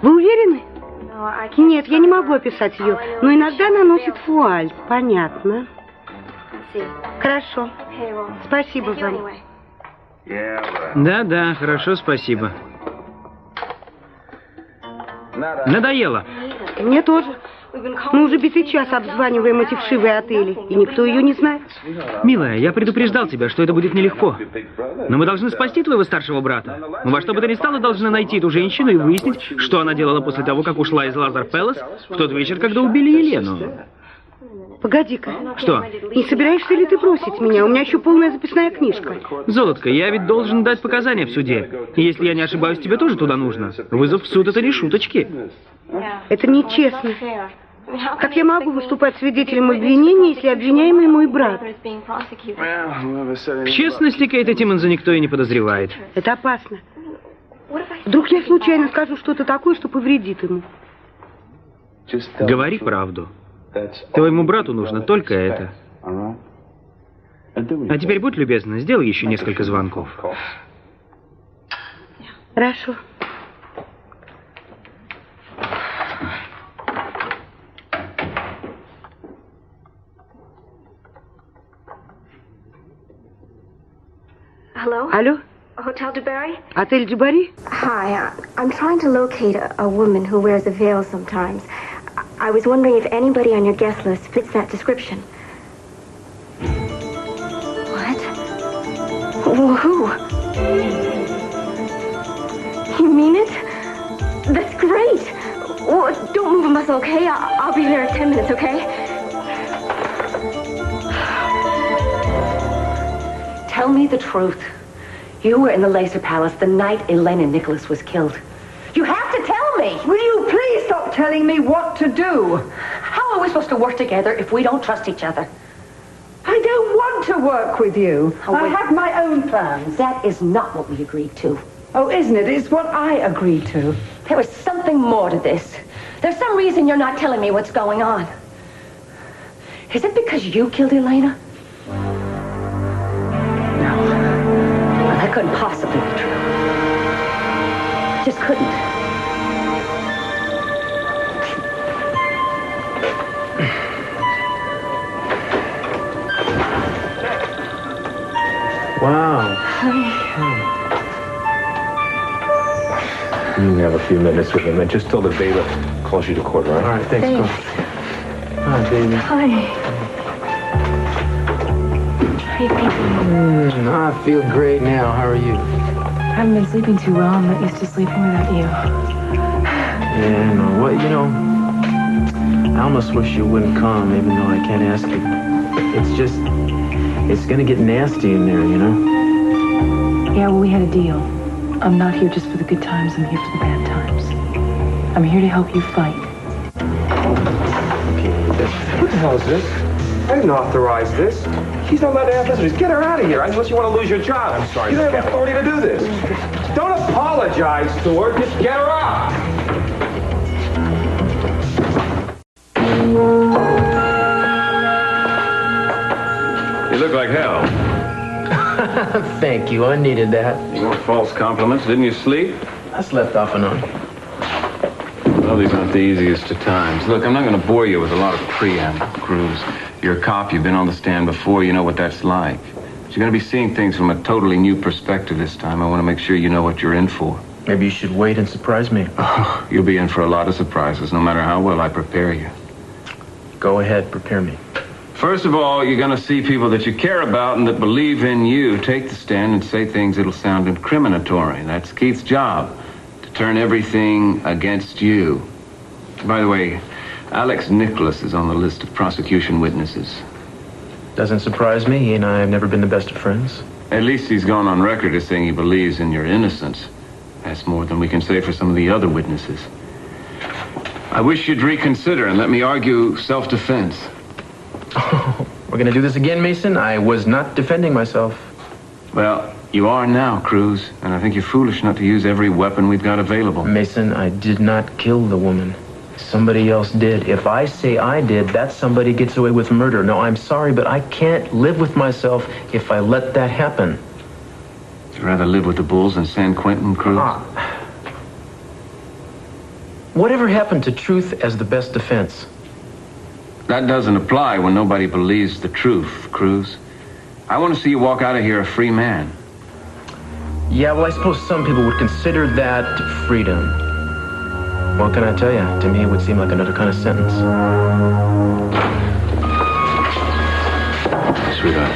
Вы уверены? Нет, я не могу описать ее, но иногда она носит вуаль. Понятно. Хорошо. Спасибо вам. Да, хорошо, спасибо. Надоело. Мне тоже. Мы уже битый час обзваниваем эти вшивые отели, и никто ее не знает. Милая, я предупреждал тебя, что это будет нелегко. Но мы должны спасти твоего старшего брата. Мы во что бы то ни стало должны найти эту женщину и выяснить, что она делала после того, как ушла из Лазар Пэлас в тот вечер, когда убили Елену. Погоди-ка. Что? Не собираешься ли ты бросить меня? У меня еще полная записная книжка. Золотко, я ведь должен дать показания в суде. И если я не ошибаюсь, тебе тоже туда нужно. Вызов в суд — это не шуточки. Это нечестно. Как я могу выступать свидетелем обвинения, если обвиняемый мой брат? В честности, Кейта Тиммонса никто и не подозревает. Это опасно. Вдруг я случайно скажу что-то такое, что повредит ему. Говори правду. Твоему брату нужно только это. А теперь будь любезна, сделай еще несколько звонков. Хорошо. Алло? Отель Джибари? Hi, I'm trying to locate a woman who wears a veil sometimes. I was wondering if anybody on your guest list fits that description. What? Who? You mean it? That's great. Well, don't move a muscle, okay? I'll be there in 10 minutes, okay? Tell me the truth. You were in the Laser Palace the night Elena Nicholas was killed. You have to tell me! Will you please stop telling me what to do? How are we supposed to work together if we don't trust each other? I don't want to work with you. Oh, I have my own plans. That is not what we agreed to. Oh, isn't it? It's what I agreed to. There is something more to this. There's some reason you're not telling me what's going on. Is it because you killed Elena? That couldn't possibly be true. Just couldn't. Wow. You have a few minutes with him, and just till the bailiff calls you to court, right? All right, thanks. Go. Hi, baby. Hi. How are you feeling? I feel great now. How are you? I haven't been sleeping too well. I'm not used to sleeping without you. Yeah, no. Well, you know, I almost wish you wouldn't come, even though I can't ask you. It's just, it's gonna get nasty in there, you know? Yeah, well, we had a deal. I'm not here just for the good times. I'm here for the bad times. I'm here to help you fight. Okay, what the hell is this? I didn't authorize this. She's not allowed to have visitors. Get her out of here, unless you want to lose your job. I'm sorry. You don't have authority to do this. Don't apologize to her. Just get her out. You look like hell. Thank you. I needed that. You want false compliments? Didn't you sleep? I slept off and on. Well, these aren't the easiest of times. Look, I'm not going to bore you with a lot of preamble, Cruz. You're a cop. You've been on the stand before. You know what that's like. But you're going to be seeing things from a totally new perspective this time. I want to make sure you know what you're in for. Maybe you should wait and surprise me. Oh, you'll be in for a lot of surprises, no matter how well I prepare you. Go ahead. Prepare me. First of all, you're going to see people that you care about and that believe in you take the stand and say things that'll sound incriminatory. That's Keith's job, to turn everything against you. By the way, Alex Nicholas is on the list of prosecution witnesses. Doesn't surprise me. He and I have never been the best of friends. At least he's gone on record as saying he believes in your innocence. That's more than we can say for some of the other witnesses. I wish you'd reconsider and let me argue self-defense. Oh, we're gonna do this again, Mason? I was not defending myself. Well, you are now, Cruz, and I think you're foolish not to use every weapon we've got available. Mason, I did not kill the woman. Somebody else did. If I say I did, that somebody gets away with murder. No, I'm sorry, but I can't live with myself if I let that happen. Would you rather live with the bulls in San Quentin, Cruz? Whatever happened to truth as the best defense? That doesn't apply when nobody believes the truth, Cruz. I want to see you walk out of here a free man. Yeah, well, I suppose some people would consider that freedom. What can I tell you? To me, it would seem like another kind of sentence. Sweetheart,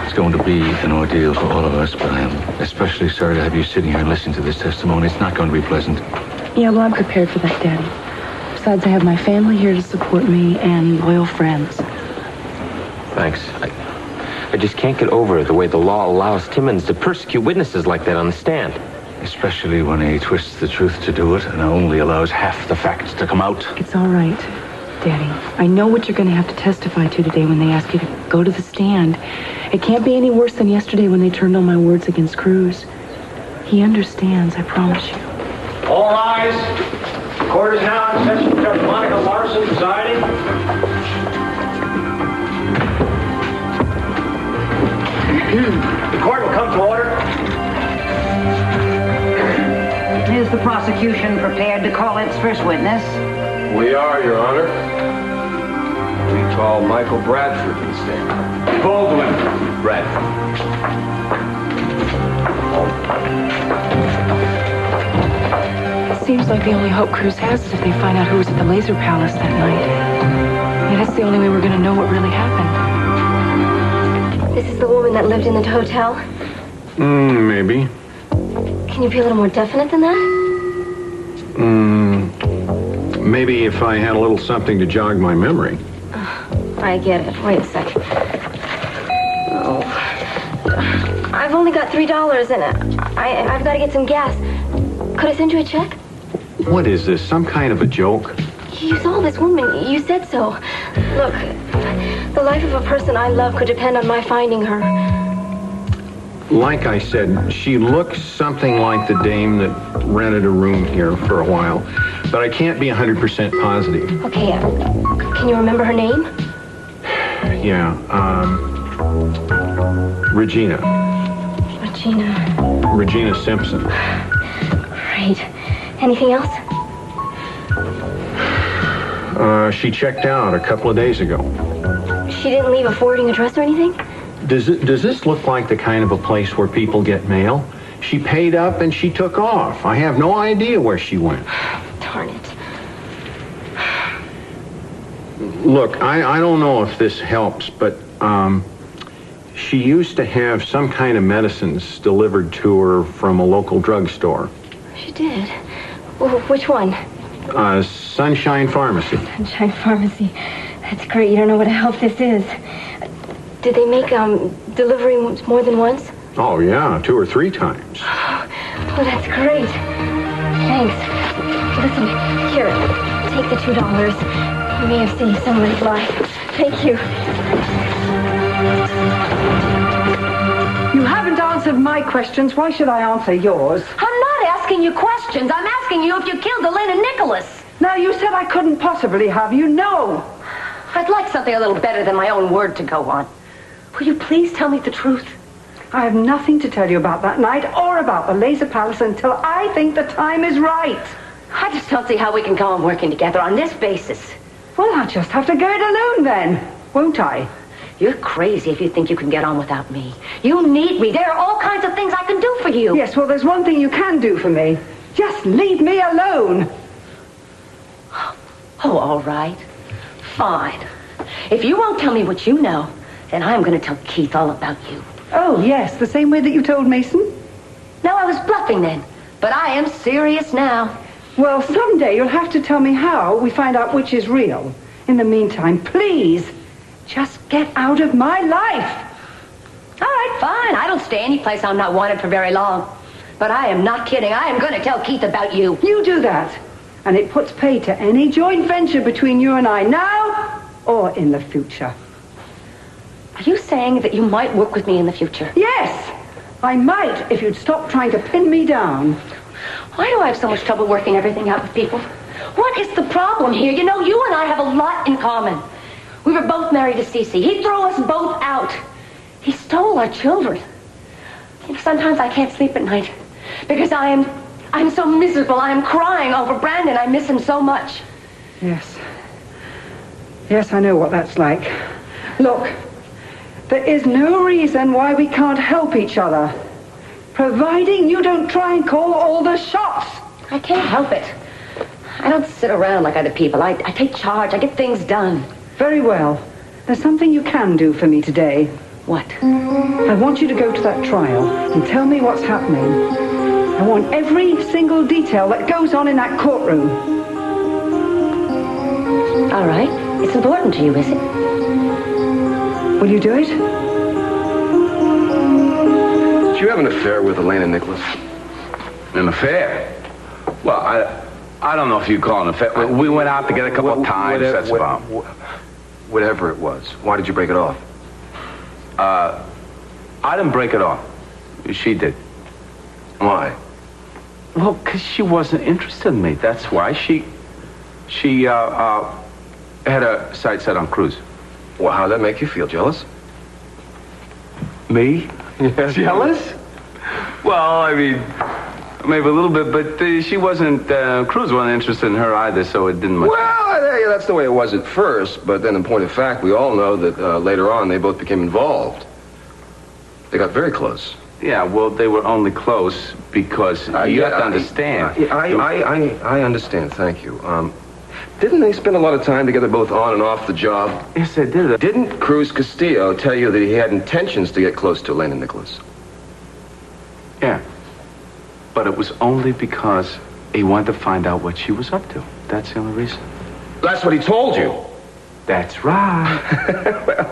it's going to be an ordeal for all of us, but I am especially sorry to have you sitting here and listening to this testimony. It's not going to be pleasant. Yeah, well, I'm prepared for that, Daddy. Besides, I have my family here to support me and loyal friends. Thanks. I just can't get over the way the law allows Timmons to persecute witnesses like that on the stand. Especially when he twists the truth to do it and only allows half the facts to come out. It's all right, Daddy. I know what you're going to have to testify to today when they ask you to go to the stand. It can't be any worse than yesterday when they turned on my words against Cruz. He understands, I promise you. All rise. The court is now in session. Judge Monica Larson presiding. The court will come to order. Is the prosecution prepared to call its first witness? We are, Your Honor. We call Michael Bradford to the stand. Baldwin Bradford. It seems like the only hope Cruz has is if they find out who was at the Laser Palace that night. Yeah, that's the only way we're going to know what really happened. This is the woman that lived in the hotel? Maybe. Can you be a little more definite than that? Maybe if I had a little something to jog my memory. I get it. Wait a second. Oh. I've only got $3 and I've got to get some gas. Could I send you a check? What is this, some kind of a joke? You saw this woman. You said so. Look, the life of a person I love could depend on my finding her. Like I said, she looks something like the dame that rented a room here for a while, but I can't be 100% positive. Okay, can you remember her name? Yeah, Regina. Regina Simpson. Right. Anything else? She checked out a couple of days ago. She didn't leave a forwarding address or anything? Does this look like the kind of a place where people get mail? She paid up and she took off. I have no idea where she went. Darn it. Look, I don't know if this helps, but she used to have some kind of medicines delivered to her from a local drugstore. She did? Well, which one? Sunshine Pharmacy. Sunshine Pharmacy. That's great. You don't know what a help this is. Did they make delivery more than once? Oh, yeah, 2 or 3 times. Oh, that's great. Thanks. Listen, here, take the $2. You may have saved somebody's life. Thank you. You haven't answered my questions. Why should I answer yours? I'm not asking you questions. I'm asking you if you killed Elaine and Nicholas. Now, you said I couldn't possibly have you. No. I'd like something a little better than my own word to go on. Will you please tell me the truth? I have nothing to tell you about that night or about the Laser Palace until I think the time is right. I just don't see how we can go on working together on this basis. Well, I'll just have to go it alone then, won't I? You're crazy if you think you can get on without me. You need me. There are all kinds of things I can do for you. Yes, well, there's one thing you can do for me. Just leave me alone. Oh, all right. Fine. If you won't tell me what you know, then I'm going to tell Keith all about you. Oh, yes, the same way that you told Mason? No, I was bluffing then, but I am serious now. Well, someday you'll have to tell me how we find out which is real. In the meantime, please, just get out of my life. All right, fine. I don't stay any place I'm not wanted for very long. But I am not kidding. I am going to tell Keith about you. You do that, and it puts pay to any joint venture between you and I now or in the future. Are you saying that you might work with me in the future? Yes, I might if you'd stop trying to pin me down. Why do I have so much trouble working everything out with people? What is the problem here? You know, you and I have a lot in common. We were both married to Cece. He threw us both out. He stole our children. You know, sometimes I can't sleep at night because I am I'm so miserable. I'm crying over Brandon. I miss him so much. Yes. Yes, I know what that's like. Look, there is no reason why we can't help each other, providing you don't try and call all the shots. I can't help it. I don't sit around like other people. I take charge. I get things done. Very well. There's something you can do for me today. What? I want you to go to that trial and tell me what's happening. I want every single detail that goes on in that courtroom. All right. It's important to you, is it? Will you do it? Did you have an affair with Elena Nicholas? An affair? Well, I don't know if you'd call it an affair. We went out together a couple of times, that's about. Whatever it was. Why did you break it off? I didn't break it off. She did. Why? Well, because she wasn't interested in me. That's why. She had her sights set on Cruz. Well, how'd that make you feel? Jealous? Me? Yes. Jealous? Well, I mean, maybe a little bit, but she wasn't, Cruz wasn't interested in her either, so it didn't much. Well, yeah, that's the way it was at first, but then in point of fact, we all know that later on they both became involved. They got very close. Yeah, well, they were only close because you have to understand. I understand, thank you. Didn't they spend a lot of time together both on and off the job? Yes, they did. Didn't Cruz Castillo tell you that he had intentions to get close to Elena Nicholas? Yeah. But it was only because he wanted to find out what she was up to. That's the only reason. That's what he told you? That's right. Well,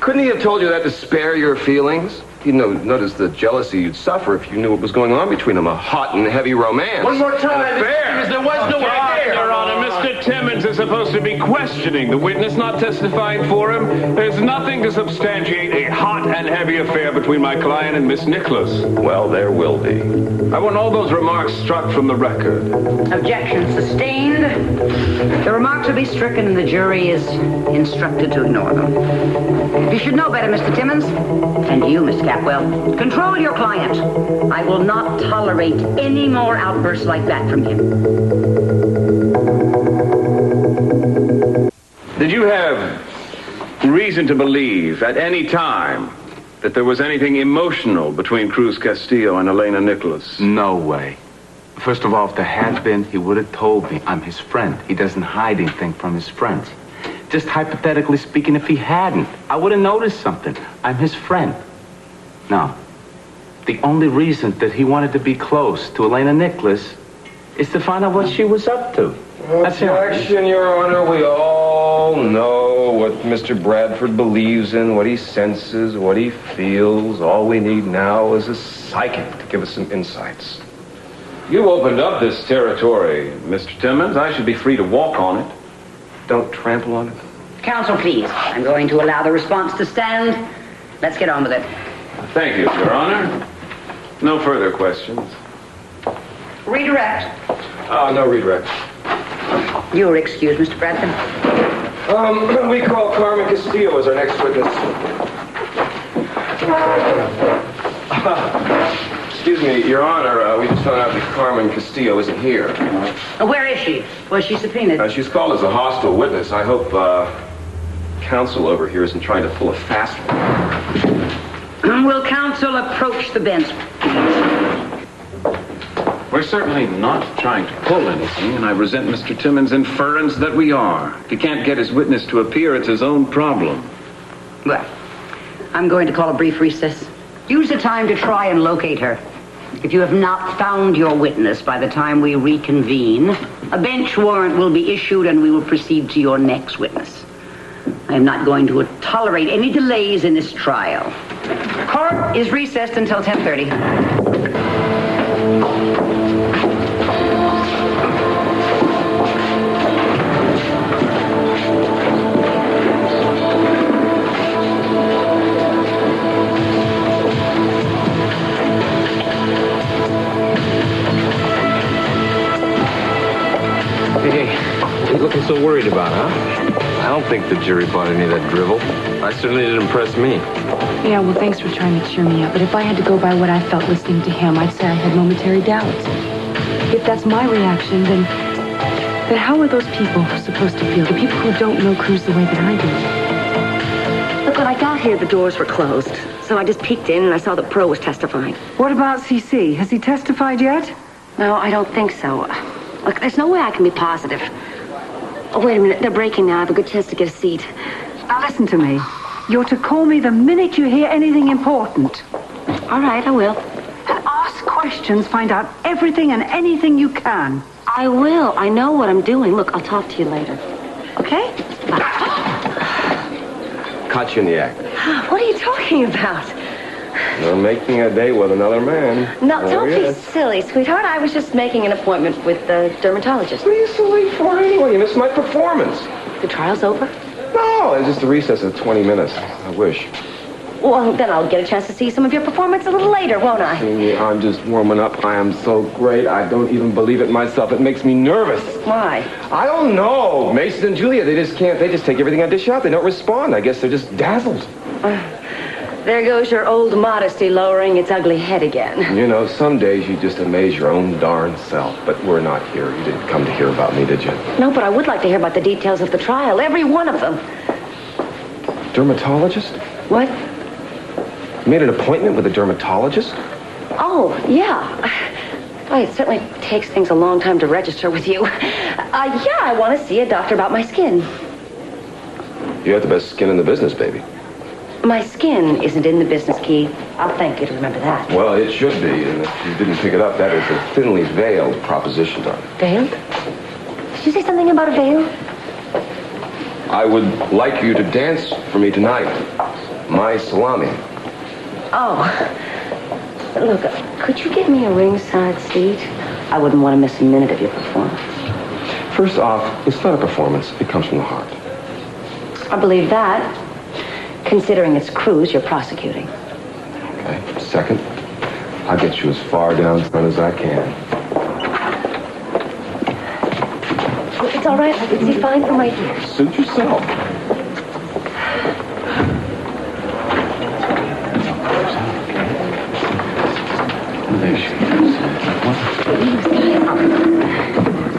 couldn't he have told you that to spare your feelings? You know, notice the jealousy you'd suffer if you knew what was going on between them. A hot and heavy romance. One more time. Because there was no affair. Your Honor, Mr. Timmons is supposed to be questioning the witness, not testifying for him. There's nothing to substantiate a hot and heavy affair between my client and Miss Nicholas. Well, there will be. I want all those remarks struck from the record. Objection sustained. The remarks will be stricken and the jury is instructed to ignore them. You should know better, Mr. Timmons. And you, Miss Capwell. Control your client. I will not tolerate any more outbursts like that from him. Did you have reason to believe at any time that there was anything emotional between Cruz Castillo and Elena Nicholas? No way. First of all, if there had been, he would have told me. I'm his friend. He doesn't hide anything from his friends. Just hypothetically speaking, if he hadn't, I would have noticed something. I'm his friend. No. The only reason that he wanted to be close to Elena Nicholas is to find out what she was up to. Objection, Your Honor. We all know what Mr. Bradford believes in, what he senses, what he feels. All we need now is a psychic to give us some insights. You opened up this territory, Mr. Timmons. I should be free to walk on it. Don't trample on it. Counsel, please. I'm going to allow the response to stand. Let's get on with it. Thank you, Your Honor. No further questions. Redirect. No redirect. You're excused, Mr. Bradford. We call Carmen Castillo as our next witness. Excuse me, Your Honor, we just found out that Carmen Castillo isn't here. Where is she? Was she subpoenaed? She's called as a hostile witness. I hope counsel over here isn't trying to pull a fast one. Will counsel approach the bench? We're certainly not trying to pull anything, and I resent Mr. Timmons' inference that we are. If he can't get his witness to appear, it's his own problem. Well, I'm going to call a brief recess. Use the time to try and locate her. If you have not found your witness by the time we reconvene, a bench warrant will be issued and we will proceed to your next witness. I am not going to tolerate any delays in this trial. Court is recessed until 10:30. Hey, what are you looking so worried about, huh? I don't think the jury bought any of that drivel. I certainly didn't impress me. Yeah, well, thanks for trying to cheer me up. But if I had to go by what I felt listening to him, I'd say I had momentary doubts. If that's my reaction, then how are those people supposed to feel? The people who don't know Cruz the way that I do. Look, when I got here, the doors were closed. So I just peeked in and I saw that Pro was testifying. What about CC? Has he testified yet? No, I don't think so. Look, there's no way I can be positive. Oh, wait a minute. They're breaking now. I have a good chance to get a seat. Now listen to me. You're to call me the minute you hear anything important. All right, I will. And ask questions, find out everything and anything you can. I will. I know what I'm doing. Look, I'll talk to you later. Okay? Bye. Caught you in the act. What are you talking about? You're making a date with another man. No, Oh, don't yes. be silly, sweetheart. I was just making an appointment with the dermatologist. What are you so late for anyway? You missed my performance. The trial's over? No, it's just a recess of 20 minutes. I wish. Well, then I'll get a chance to see some of your performance a little later, won't I? I'm just warming up. I am so great. I don't even believe it myself. It makes me nervous. Why? I don't know. Mason and Julia, they just take everything I dish out. They don't respond. I guess they're just dazzled. There goes your old modesty lowering its ugly head again. You know, some days you just amaze your own darn self. But we're not here. You didn't come to hear about me, did you? No, but I would like to hear about the details of the trial. Every one of them. Dermatologist? What? You made an appointment with a dermatologist? Oh, yeah. Well, it certainly takes things a long time to register with you. Yeah, I want to see a doctor about my skin. You have the best skin in the business, baby. My skin isn't in the business, Keith. I'll thank you to remember that. Well, it should be, and if you didn't pick it up, that is a thinly veiled proposition, darling. Veiled? Did you say something about a veil? I would like you to dance for me tonight. My salami. Oh. Look, could you get me a ringside seat? I wouldn't want to miss a minute of your performance. First off, it's not a performance. It comes from the heart. I believe that, considering it's Cruz you're prosecuting. Okay. Second, I'll get you as far down front as I can. It's all right. I can see fine from right here. Suit yourself.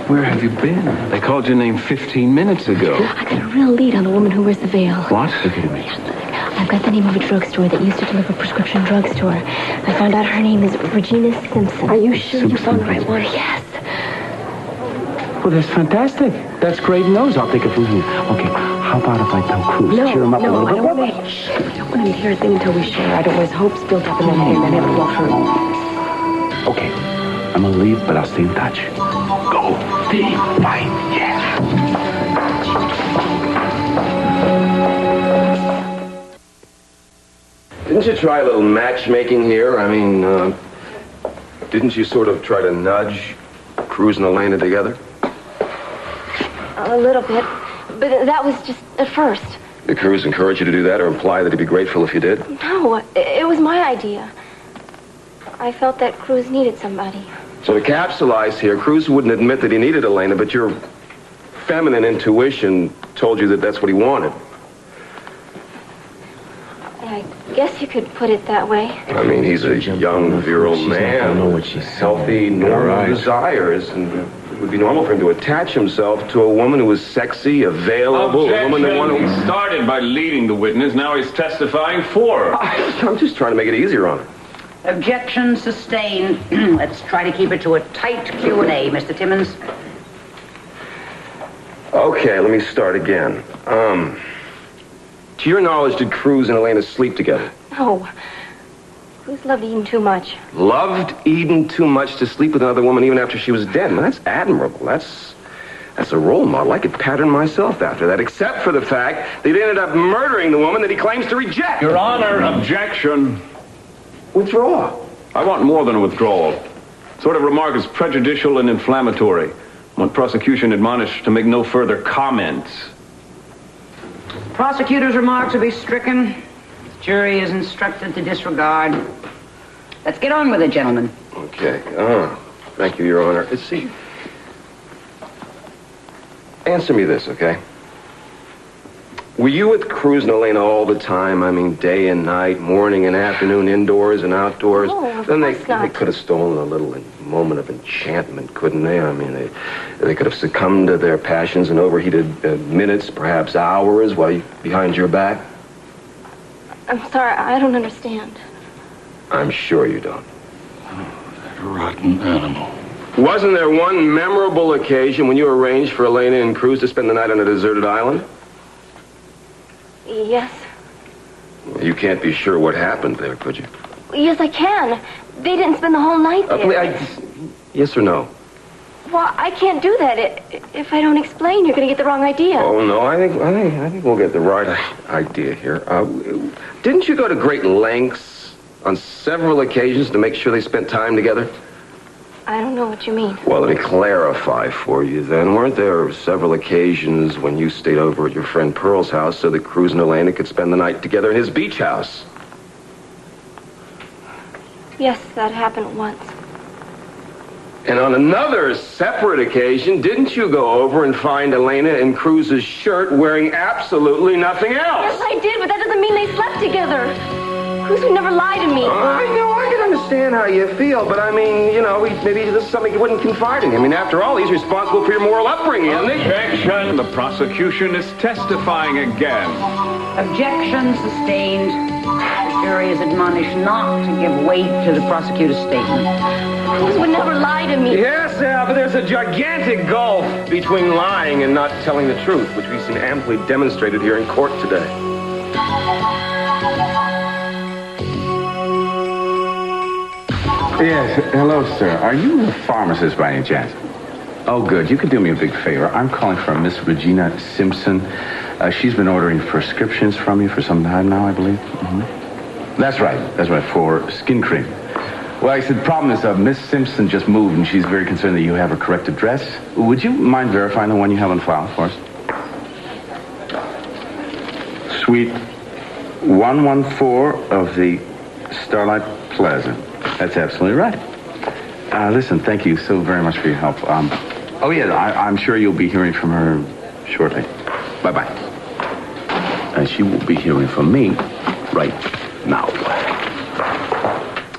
Where have you been? They called your name 15 minutes ago. I got a real lead on the woman who wears the veil. What? I've got the name of a drugstore that used to deliver prescription drugstore. I found out her name is Regina Simpson. Are you sure you found the right one? Yes. Well, that's fantastic. That's great news. I'll take it from you. Okay, how about if I tell Cruz? Cheer him up a little bit. I don't want him to hear a thing until we share. I don't want his hopes built up and then have to walk through. Okay, I'm gonna leave, but I'll stay in touch. Go, team, fight, yeah. Didn't you try a little matchmaking here? I mean, didn't you sort of try to nudge Cruz and Elena together? A little bit. But that was just at first. Did Cruz encourage you to do that or imply that he'd be grateful if you did? No, it was my idea. I felt that Cruz needed somebody. So to capsulize here, Cruz wouldn't admit that he needed Elena, but your feminine intuition told you that that's what he wanted. I guess you could put it that way. I mean, he's a young, virile man with healthy, normal desires, and it would be normal for him to attach himself to a woman who was sexy, available, a woman that wanted... He started by leading the witness, now he's testifying for her. I'm just trying to make it easier on her. Objection sustained. Let's try to keep it to a tight Q&A, Mr. Timmons. Okay, let me start again. To your knowledge, did Cruz and Elena sleep together? No. Cruz loved Eden too much. Loved Eden too much to sleep with another woman even after she was dead. Man, that's admirable. That's a role model. I could pattern myself after that, except for the fact that he ended up murdering the woman that he claims to reject. Your Honor, objection. Withdraw. I want more than a withdrawal. Sort of remark is prejudicial and inflammatory. I want prosecution admonished to make no further comments. Prosecutor's remarks will be stricken. Jury is instructed to disregard. Let's get on with it, gentlemen. Okay. Thank you, Your Honor. Let's see. Answer me this, okay? Were you with Cruz and Elena all the time? I mean, day and night, morning and afternoon, indoors and outdoors? No, of Then course not. They could have stolen a little moment of enchantment, couldn't they? I mean, they could have succumbed to their passions in overheated minutes, perhaps hours, while you behind your back. I'm sorry, I don't understand. I'm sure you don't. That rotten animal. Wasn't there one memorable occasion when you arranged for Elena and Cruz to spend the night on a deserted island? Yes. You can't be sure what happened there, could you? Yes, I can. They didn't spend the whole night there. Yes or no? Well, I can't do that. If I don't explain, you're going to get the wrong idea. Oh, no, I think we'll get the right idea here. Didn't you go to great lengths on several occasions to make sure they spent time together? I don't know what you mean. Well, let me clarify for you then. Weren't there several occasions when you stayed over at your friend Pearl's house so that Cruz and Elena could spend the night together in his beach house? Yes, that happened once. And on another separate occasion, didn't you go over and find Elena in Cruz's shirt wearing absolutely nothing else? Yes, I did, but that doesn't mean they slept together. Cruz would never lie to me. I know, I can understand how you feel, but I mean, you know, maybe this is something you wouldn't confide in him. I mean, after all, he's responsible for your moral upbringing, isn't he? Objection! The prosecution is testifying again. Objection sustained. The jury is admonished not to give weight to the prosecutor's statement. Cruz would never lie to me. Yes, but there's a gigantic gulf between lying and not telling the truth, which we've seen amply demonstrated here in court today. Yes, hello, sir. Are you a pharmacist by any chance? Oh, good. You could do me a big favor. I'm calling for a Miss Regina Simpson. She's been ordering prescriptions from you for some time now, I believe. Mm-hmm. That's right, for skin cream. Well, I said, the problem is Miss Simpson just moved, and she's very concerned that you have her correct address. Would you mind verifying the one you have on file for us? Suite 114 of the Starlight Plaza. That's absolutely right. Listen, thank you so very much for your help. Oh, yeah, I'm sure you'll be hearing from her shortly. Bye-bye. She will be hearing from me right now.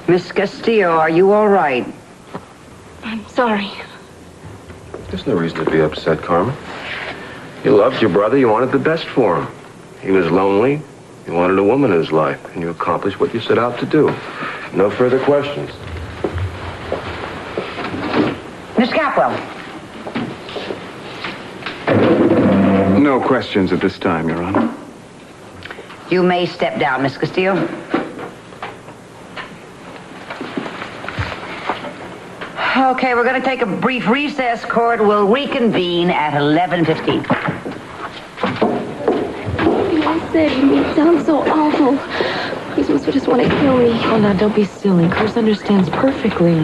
Miss Castillo, are you all right? I'm sorry. There's no reason to be upset, Carmen. You loved your brother. You wanted the best for him. He was lonely. You wanted a woman in his life, and you accomplished what you set out to do. No further questions. Miss Capwell. No questions at this time, Your Honor. You may step down, Miss Castillo. Okay, we're going to take a brief recess. Court will reconvene at 11:15. I said, it sounds so awful. Cruz must just want to kill me. Oh, now, don't be silly. Cruz understands perfectly.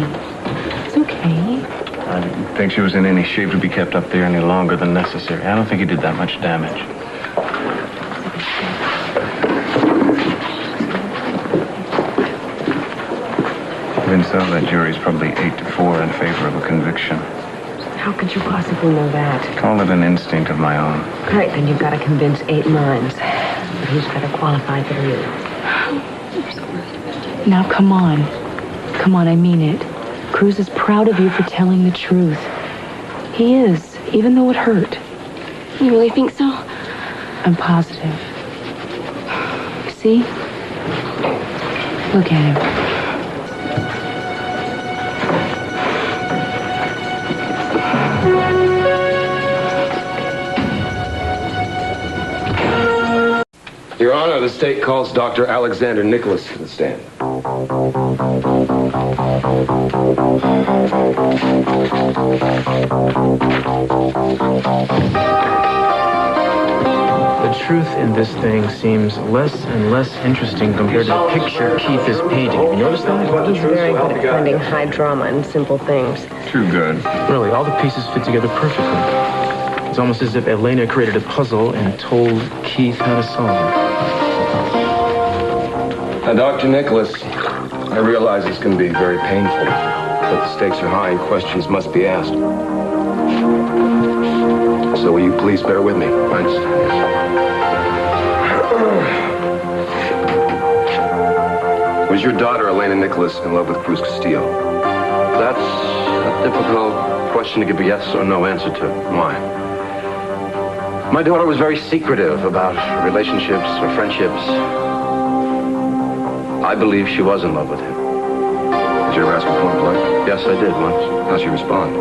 It's okay. I didn't think she was in any shape to be kept up there any longer than necessary. I don't think he did that much damage. Even so, that jury's probably 8-4 in favor of a conviction. How could you possibly know that? Call it an instinct of my own. Right, then you've got to convince 8 minds. But who's better qualified than you? Now, come on. Come on, I mean it. Cruz is proud of you for telling the truth. He is, even though it hurt. You really think so? I'm positive. See? Look at him. Your Honor, the state calls Dr. Alexander Nicholas to the stand. The truth in this thing seems less and less interesting compared to the picture Keith is painting. Have you noticed that? He's very good at finding high drama in simple things. Too good. Really, all the pieces fit together perfectly. It's almost as if Elena created a puzzle and told Keith how to solve it. Now, Dr. Nicholas, I realize this can be very painful, but the stakes are high and questions must be asked. So will you please bear with me? Thanks. Was your daughter, Elena Nicholas, in love with Cruz Castillo? That's a difficult question to give a yes or no answer to. Why? My daughter was very secretive about relationships or friendships. I believe she was in love with him. Did you ever ask her point blank? Yes, I did once. How'd she respond?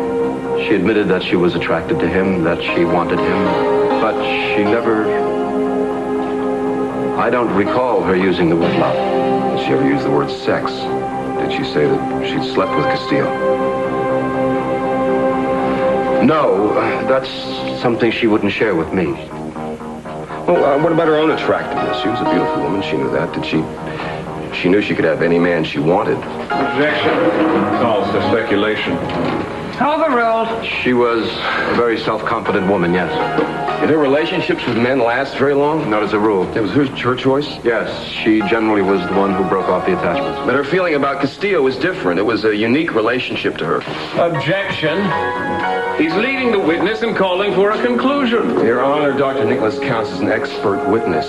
She admitted that she was attracted to him, that she wanted him, but she never... I don't recall her using the word love. Did she ever use the word sex? Did she say that she'd slept with Castillo? No, that's something she wouldn't share with me. Well, what about her own attractiveness? She was a beautiful woman. She knew that. She knew she could have any man she wanted. Objection. Calls for speculation. Overruled. She was a very self-confident woman, yes. Did her relationships with men last very long? Not as a rule. It was her choice? Yes, she generally was the one who broke off the attachments. But her feeling about Castillo was different. It was a unique relationship to her. Objection. He's leading the witness and calling for a conclusion. Your Honor, Dr. Nicholas counts as an expert witness.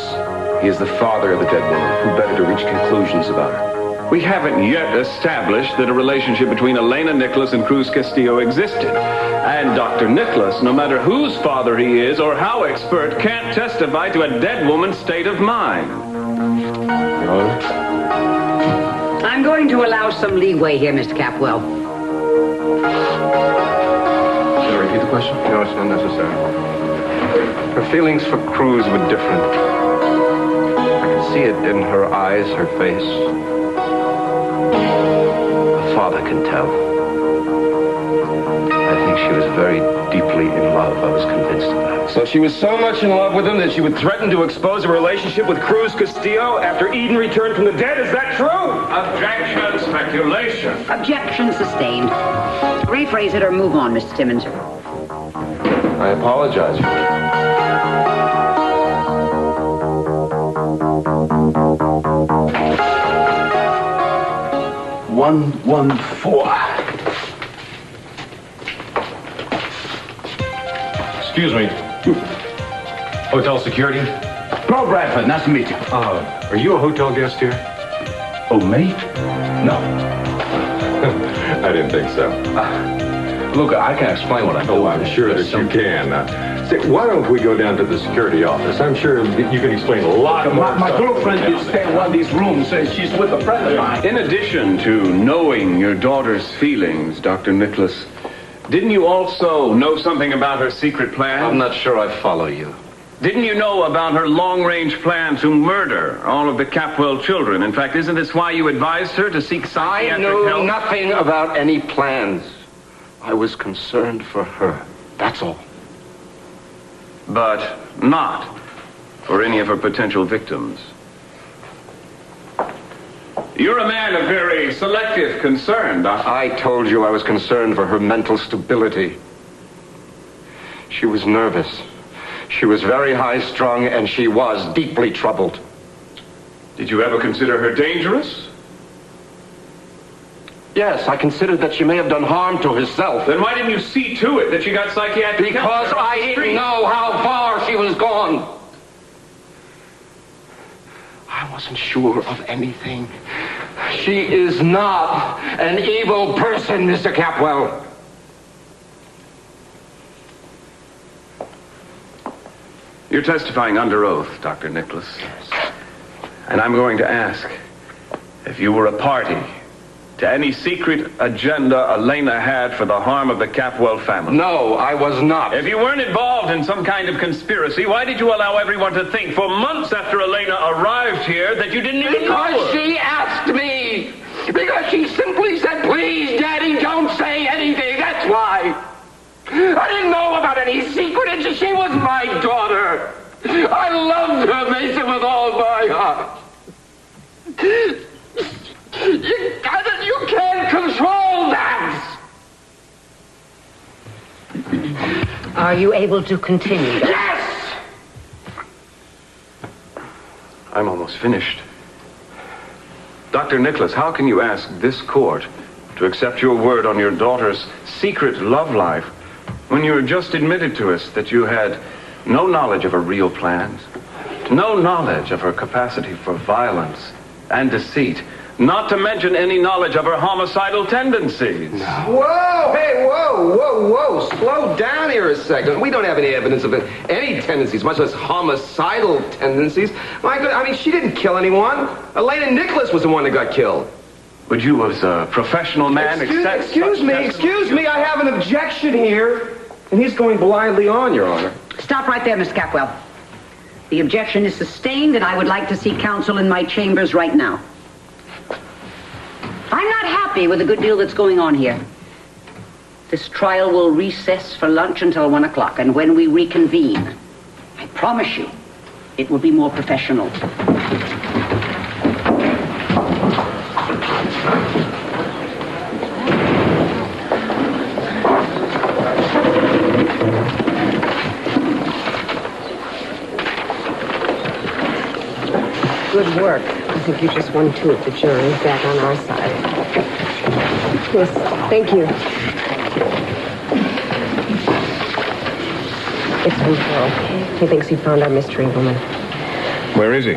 He is the father of the dead woman. Who better to reach conclusions about her? We haven't yet established that a relationship between Elena Nicholas and Cruz Castillo existed. And Dr. Nicholas, no matter whose father he is or how expert, can't testify to a dead woman's state of mind. Your Honor? I'm going to allow some leeway here, Mr. Capwell. Should I repeat the question? No, it's not necessary. Her feelings for Cruz were different. I could see it in her eyes, her face. A father can tell. I think she was very deeply in love. I was convinced of that. So she was so much in love with him that she would threaten to expose a relationship with Cruz Castillo after Eden returned from the dead? Is that true? Objection. Speculation. Objection sustained. Rephrase it or move on, Mr. Timmons. I apologize. 114. Excuse me. Hotel security? Hello, Bradford. Nice to meet you. Are you a hotel guest here? Oh, me? No. I didn't think so. Look, I can explain what I do. Oh, I'm sure that you can. Say, why don't we go down to the security office? I'm sure that you can explain a lot more. My girlfriend is staying in one of these rooms. She's with a friend of mine. In addition to knowing your daughter's feelings, Dr. Nicholas, didn't you also know something about her secret plan? I'm not sure I follow you. Didn't you know about her long-range plan to murder all of the Capwell children? In fact, isn't this why you advised her to seek psychiatric help? I knew nothing about any plans. I was concerned for her. That's all. But not for any of her potential victims. You're a man of very selective concern, Doctor. I told you I was concerned for her mental stability. She was nervous. She was very high-strung, and she was deeply troubled. Did you ever consider her dangerous? Yes, I considered that she may have done harm to herself. Then why didn't you see to it that she got psychiatric help? Because I didn't know how far she was gone. I wasn't sure of anything. She is not an evil person, Mr. Capwell. You're testifying under oath, Dr. Nicholas. And I'm going to ask if you were a party to any secret agenda Elena had for the harm of the Capwell family. No, I was not. If you weren't involved in some kind of conspiracy, why did you allow everyone to think for months after Elena arrived here that you didn't even know her? Because she asked me. Because she simply said, please, Daddy, don't say anything. That's why. I didn't know about any secret, and she was my daughter. I loved her, Mason, with all my heart. You can't control that! Are you able to continue? Yes! I'm almost finished. Dr. Nicholas, how can you ask this court to accept your word on your daughter's secret love life when you just admitted to us that you had no knowledge of her real plans? No knowledge of her capacity for violence and deceit. Not to mention any knowledge of her homicidal tendencies. Whoa, hey, whoa. Slow down here a second. We don't have any evidence of any tendencies, much less homicidal tendencies. My God, I mean, she didn't kill anyone. Elena Nicholas was the one that got killed. Would you, as a professional man, Excuse me, I have an objection here. And he's going blindly on, Your Honor. Stop right there, Miss Capwell. The objection is sustained, and I would like to see counsel in my chambers right now. I'm not happy with the good deal that's going on here. This trial will recess for lunch until 1 o'clock, and when we reconvene, I promise you, it will be more professional. Good work. I think you just won 2 at the jury, back on our side. Yes, thank you. It's from Phil. He thinks he found our mystery woman. Where is he?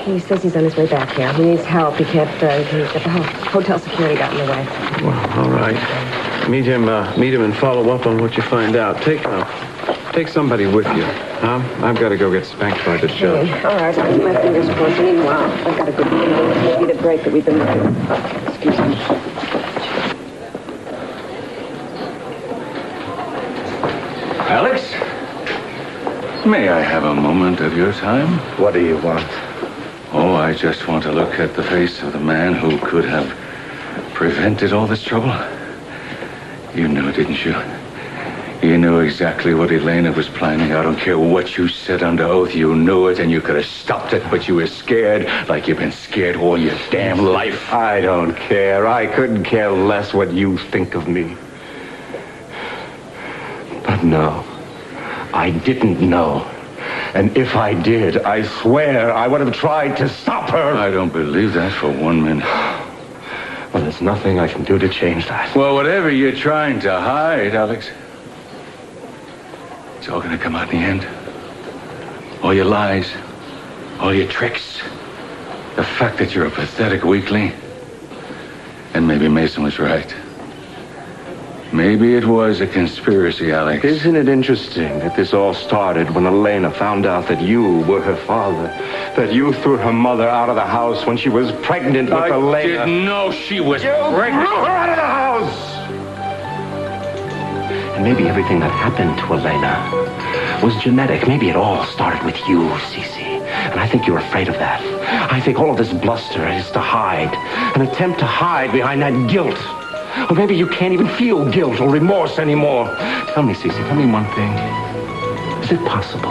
He says he's on his way back here. He needs help. He can't get the hotel security got in the way. Well, all right. Meet him and follow up on what you find out. Take somebody with you, huh? I've got to go get spanked by the judge. Okay, all right, I'll keep my fingers crossed. Meanwhile, I've got a good feeling. Maybe the break that we've been looking. Oh, excuse me. Alex? May I have a moment of your time? What do you want? Oh, I just want to look at the face of the man who could have prevented all this trouble. You knew, didn't you? You knew exactly what Elena was planning. I don't care what you said under oath. You knew it, and you could have stopped it, but you were scared like you've been scared all your damn life. I don't care. I couldn't care less what you think of me. But no, I didn't know. And if I did, I swear I would have tried to stop her. I don't believe that for 1 minute. Well, there's nothing I can do to change that. Well, whatever you're trying to hide, Alex, it's all going to come out in the end. All your lies, all your tricks, the fact that you're a pathetic weakling. And maybe Mason was right. Maybe it was a conspiracy, Alex. Isn't it interesting that this all started when Elena found out that you were her father? That you threw her mother out of the house when she was pregnant with Elena? I didn't know she was pregnant. Threw her out of the house! And maybe everything that happened to Elena was genetic. Maybe it all started with you, Cece. And I think you're afraid of that. I think all of this bluster is to hide. An attempt to hide behind that guilt. Or maybe you can't even feel guilt or remorse anymore. Tell me, Cece, tell me one thing. Is it possible?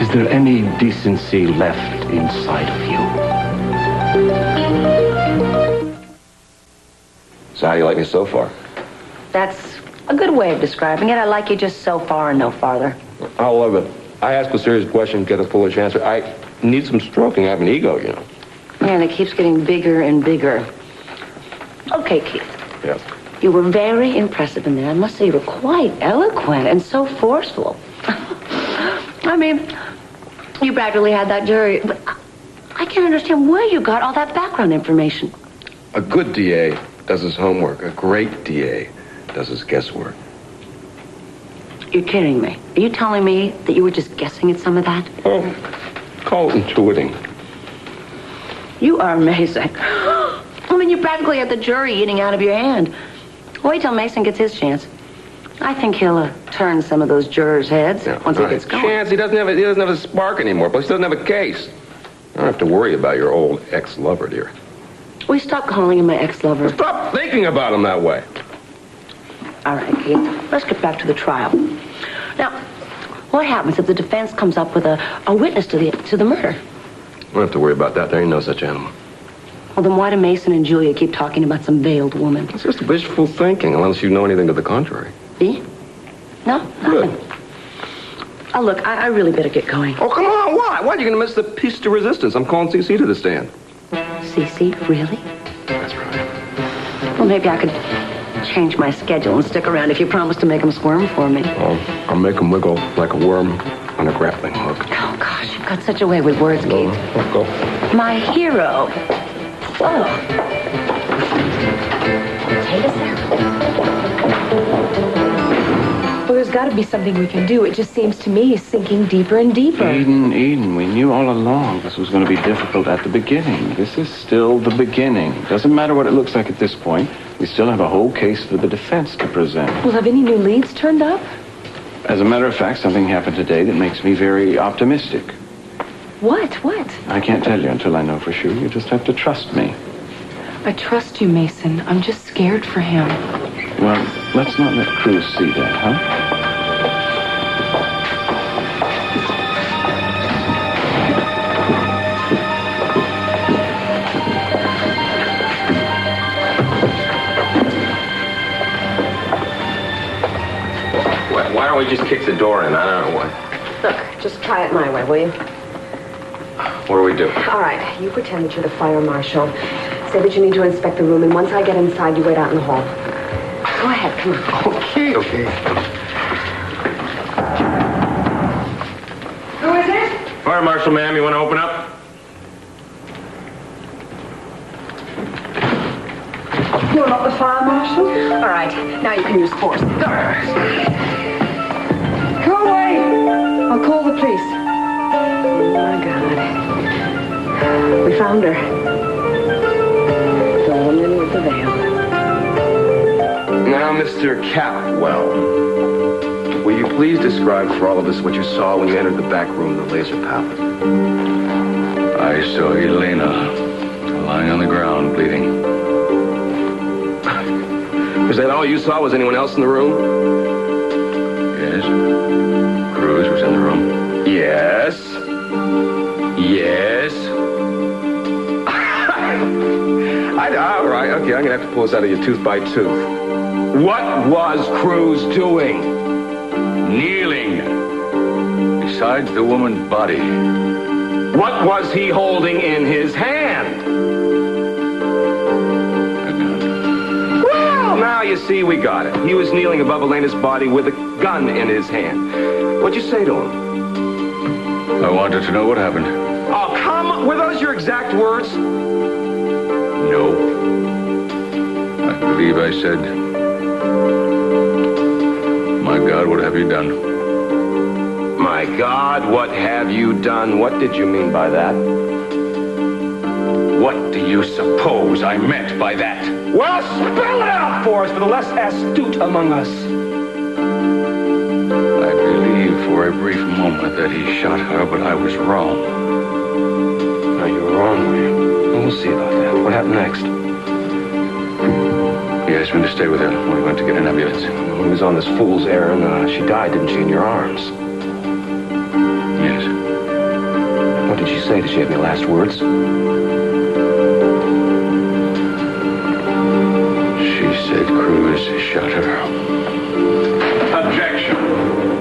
Is there any decency left inside of you? So how do you like me so far? That's a good way of describing it. I like you just so far and no farther. However, I ask a serious question, get a foolish answer. I need some stroking. I have an ego, you know. Yeah, and it keeps getting bigger and bigger. Okay, Keith. Yes. You were very impressive in there. I must say you were quite eloquent and so forceful. I mean, you practically had that jury, but I can't understand where you got all that background information. A good DA does his homework. A great DA does his guesswork. You're kidding me. Are you telling me that you were just guessing at some of that? Oh, call it intuiting. You are amazing. I mean, you practically had the jury eating out of your hand. Wait till Mason gets his chance. I think he'll turn some of those jurors' heads once he gets going. Chance? He doesn't have a spark anymore. Plus, he doesn't have a case. I don't have to worry about your old ex-lover, dear. We stop calling him my ex-lover. Stop thinking about him that way. All right, Keith. Let's get back to the trial. Now, what happens if the defense comes up with a witness to the murder? You don't have to worry about that. There ain't no such animal. Well, then why do Mason and Julia keep talking about some veiled woman? It's just wishful thinking, unless you know anything to the contrary. See? No, nothing. Oh, look, I really better get going. Oh, come on. Why? Why are you going to miss the piece de resistance? I'm calling CC to the stand. CC? Really? That's right. Well, maybe I could change my schedule and stick around if you promise to make him squirm for me. I'll make him wiggle like a worm on a grappling hook. got such a way with words, Keith. Go. My hero. Oh. Potato salad. Well, there's got to be something we can do. It just seems to me he's sinking deeper and deeper. Eden, we knew all along this was going to be difficult at the beginning. This is still the beginning. Doesn't matter what it looks like at this point. We still have a whole case for the defense to present. Well, have any new leads turned up? As a matter of fact, something happened today that makes me very optimistic. What? I can't tell you until I know for sure. You just have to trust me. I trust you, Mason. I'm just scared for him. Well, let's not let Cruz see that, huh? Why don't we just kick the door in? I don't know what. Look, just try it my way, will you? What do we do? All right, you pretend that you're the fire marshal. Say that you need to inspect the room, and once I get inside, you wait out in the hall. Go ahead, come on. Okay. Who is it? Fire Marshal, ma'am, you want to open up? You're not the fire marshal? All right, now you can use force. Go. Go away! I'll call the police. Oh, my God. We found her. The woman with the veil. Now, Mr. Capwell, will you please describe for all of us what you saw when you entered the back room of the Laser Palace? I saw Elena lying on the ground, bleeding. Was that all you saw? Was anyone else in the room? Yes. Cruz was in the room. Yes. All right, okay, I'm gonna have to pull this out of you tooth by tooth. What was Cruz doing? Kneeling beside the woman's body. What was he holding in his hand? A gun. Well, now you see, we got it. He was kneeling above Elena's body with a gun in his hand. What'd you say to him? I wanted to know what happened. Oh, come on. Were those your exact words? No. I believe I said, "My God, what have you done?" My God, what have you done? What did you mean by that? What do you suppose I meant by that? Well, spell it out for us, for the less astute among us. I believe for a brief moment that he shot her, but I was wrong. No, you were wrong, William. We'll see about that. What happened next? He asked me to stay with her when we went to get an ambulance. He was on this fool's errand. She died, didn't she, in your arms? Yes. What did she say? Did she have any last words? She said Cruz shot her. Objection.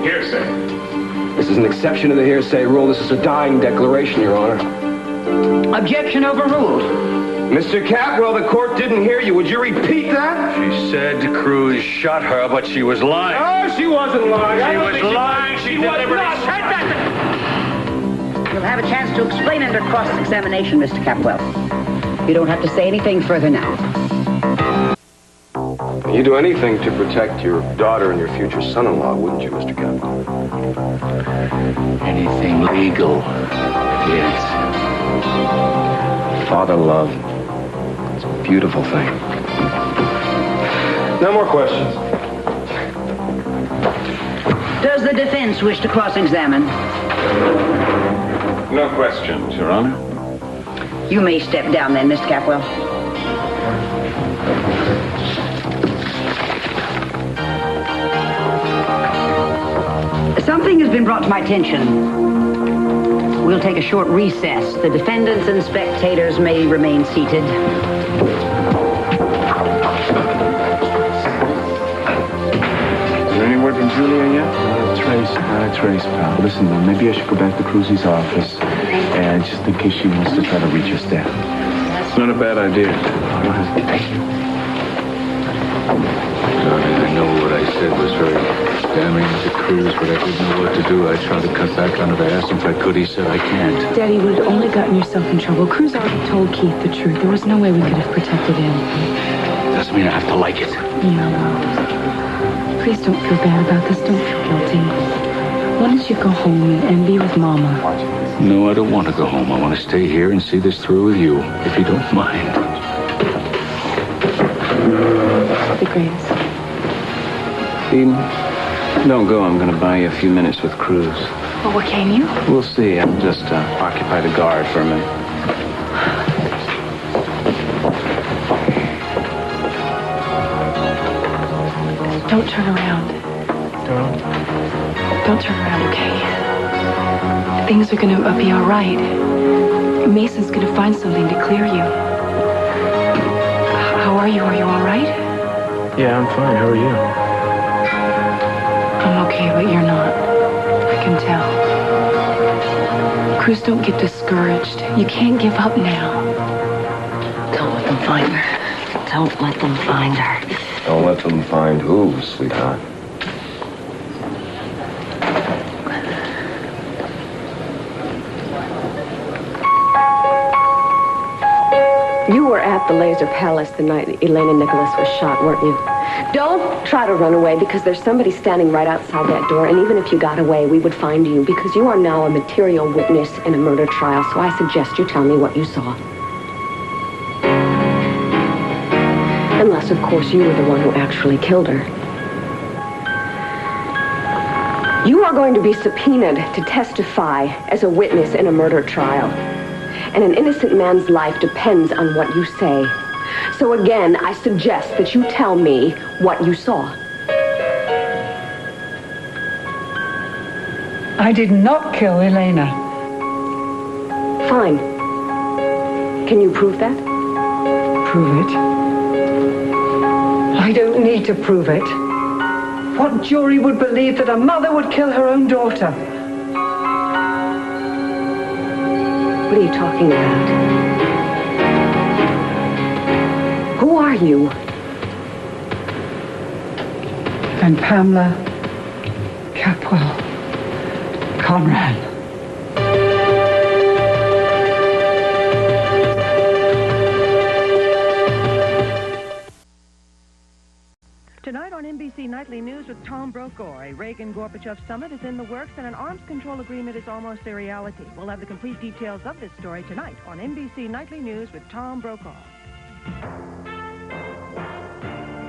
Hearsay. This is an exception to the hearsay rule. This is a dying declaration, Your Honor. Objection overruled. Mr. Capwell, the court didn't hear you. Would you repeat that? She said Cruz shot her, but she was lying. No, she wasn't lying. She was lying. She deliberately said that. You'll have a chance to explain under cross-examination, Mr. Capwell. You don't have to say anything further now. You'd do anything to protect your daughter and your future son-in-law, wouldn't you, Mr. Capwell? Anything legal. Yes. Father love. It's a beautiful thing. No more questions. Does the defense wish to cross-examine? No questions, Your Honor. You may step down then, Mr. Capwell. Something has been brought to my attention. We'll take a short recess. The defendants and spectators may remain seated. Is there any word from Julia yet? Trace, pal. Listen, though, maybe I should go back to Cruzy's office, just in case she wants to try to reach us there. It's not a bad idea. Thank you. Darling, I know what I said was very damning to Cruz, but I didn't know what to do. I tried to cut back on it. I asked him if I could. He said I can't. Daddy, you would have only gotten yourself in trouble. Cruz already told Keith the truth. There was no way we could have protected him. Doesn't mean I have to like it. Yeah, well, please don't feel bad about this. Don't feel guilty. Why don't you go home and be with Mama? No, I don't want to go home. I want to stay here and see this through with you, if you don't mind. The greatest. Eden, don't go. I'm going to buy you a few minutes with Cruz. Well, what can you? We'll see. I'll just occupy the guard for a minute. Don't turn around. Don't turn around, okay? Things are gonna be all right. Mason's gonna find something to clear you. How are you? Are you all right? Yeah, I'm fine. How are you? I'm okay, but you're not. I can tell. Cruz, don't get discouraged. You can't give up now. Don't let them find her. Don't let them find her. Don't let them find who, sweetheart? You were at the Laser Palace the night Elena Nicholas was shot, weren't you? Don't try to run away, because there's somebody standing right outside that door, and even if you got away, we would find you, because you are now a material witness in a murder trial, so I suggest you tell me what you saw. Unless, of course, you were the one who actually killed her. You are going to be subpoenaed to testify as a witness in a murder trial. And an innocent man's life depends on what you say. So again, I suggest that you tell me what you saw. I did not kill Elena. Fine. Can you prove that? Prove it? I don't need to prove it. What jury would believe that a mother would kill her own daughter? What are you talking about? Who are you? And Pamela Capwell Conrad. Tonight on NBC Nightly News with Tom Brokaw, a Reagan-Gorbachev summit is in the works and an arms control agreement is almost a reality. We'll have the complete details of this story tonight on NBC Nightly News with Tom Brokaw.